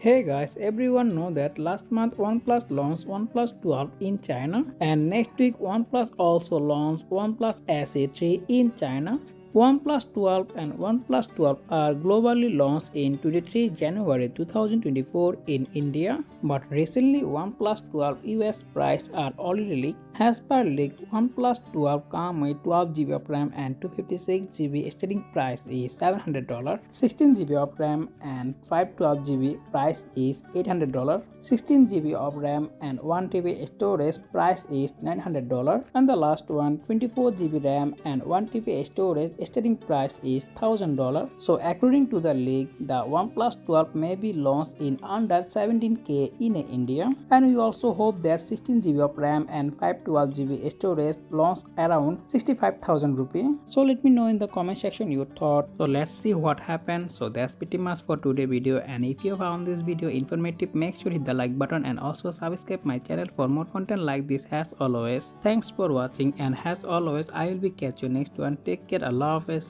Hey guys, everyone know that last month OnePlus launched OnePlus 12 in China and next week OnePlus also launched OnePlus SE3 in China. OnePlus 12 and OnePlus 12 are globally launched in 23 January 2024 in India, but recently OnePlus 12 US price are already leaked. As per leak, OnePlus 12 come with 12GB of RAM and 256GB starting price is $700, 16GB of RAM and 512GB price is $800, 16GB of RAM and 1TB storage price is $900, and the last one 24GB RAM and 1TB storage starting price is $1000. So according to the leak, the OnePlus 12 may be launched in under 17K in India, and we also hope that 16GB of RAM and 512GB storage launch around 65,000 rupees. So let me know in the comment section your thought. So let's see what happens. So that's pretty much for today's video, and if you found this video informative, make sure hit the like button and also subscribe my channel for more content like this. As always, thanks for watching, and as always I will be catch you next one. Take care. Allah Hafiz.